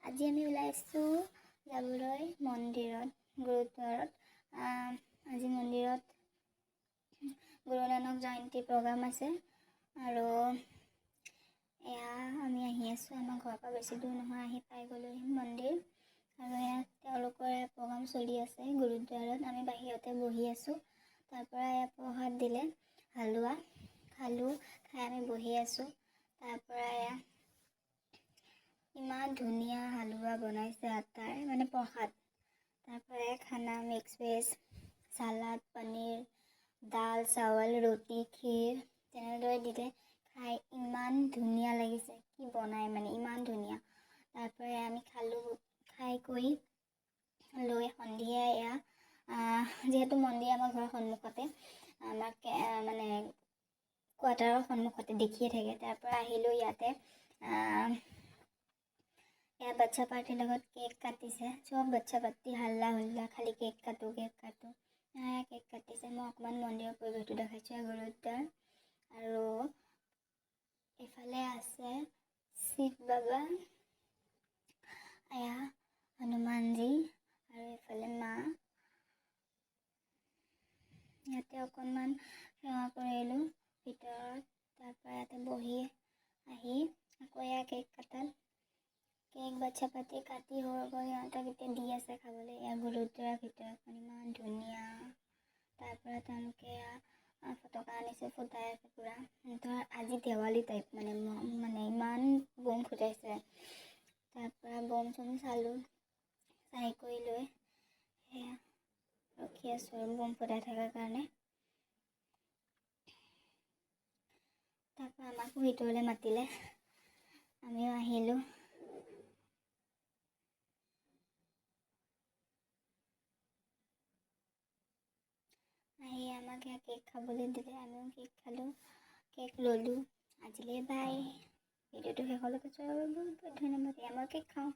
আজি আমি ওলাইছোঁ যাবলৈ মন্দিৰত, গুৰুদ্বাৰত। আজি মন্দিৰত গুৰু নানক জয়ন্তী প্ৰগ্ৰাম আছে আৰু এয়া আমি আহি আছোঁ। আমাৰ ঘৰৰ পৰা বেছি দূৰ নহয়, আহি পাই গ'লোহি মন্দিৰ। আৰু এয়া তেওঁলোকৰ প্ৰগ্ৰাম চলি আছে গুৰুদ্বাৰত। আমি বাহিৰতে বহি আছোঁ। তাৰপৰা এয়া প্ৰসাদ দিলে, হালোৱা খালোঁ, খাই আমি বহি আছোঁ। তাৰপৰা এয়া ইমান ধুনীয়া হালোৱা বনাইছে আটাৰ, মানে প্ৰসাদ। তাৰপৰা খানা মিক্স ভেজ, চালাড, পনীৰ, দাল, চাৱল, ৰুটি, ক্ষীৰ তেনেদৰে দিলে। খাই ইমান ধুনীয়া লাগিছে, কি বনাই মানে ইমান ধুনীয়া। তাৰপৰা আমি খালোঁ, খাই কৰি লৈ সন্ধিয়া এয়া যিহেতু মন্দিৰ আমাৰ ঘৰৰ সন্মুখতে, আমাক মানে কোৱাৰ্টাৰৰ সন্মুখতে দেখিয়ে থাকে। তাৰপৰা আহিলোঁ ইয়াতে। এয়া বাচ্ছা পাৰ্টিৰ লগত কেক কাটিছে, চব বাচ্ছা পাৰ্টি হাল্লা হুল্লা, খালি কেক কাটো কেক কাটো। কেক কাটিছে। মই অকণমান মন্দিৰৰ পৰিৱেশটো দেখাইছোঁ। গুৰুদ্বাৰ আৰু এইফালে আছে শিৱ বাবা, এয়া হনুমানজী আৰু এইফালে মা। ইয়াতে অকণমান সেৱা কৰিলোঁ ভিতৰত। তাৰপৰা ইয়াতে বহি আহি আকৌ এয়া কেক কাটাল। কেক বাচ্ছা পাতি কাটি হৈ গ'ল, সিহঁতক এতিয়া দি আছে খাবলৈ। এয়া গুৰুদ্বাৰৰ ভিতৰত ইমান ধুনীয়া। তাৰপৰা তেওঁলোকে ফটকা আনিছে, ফুটাই আছে পূৰা। সিহঁতৰ আজি দেৱালী টাইপ মানে ইমান বম ফুটাইছে। তাৰপৰা বম চম চালোঁ, চাই কৰি লৈ সেয়া ৰখি আছোঁ আৰু বম ফুটাই থকাৰ কাৰণে। তাৰপৰা আমাকো ভিতৰলৈ মাতিলে, আমিও আহিলোঁ। আহি আমাক কেক খাবলৈ দিলে, আমিও কেক খালোঁ, কেক ল'লোঁ। আজিলৈ বাই। ভিডিঅ'টো শেষলৈকে চোৱাৰ বাবে বহুত বহুত ধন্যবাদ। মই কেক খাওঁ।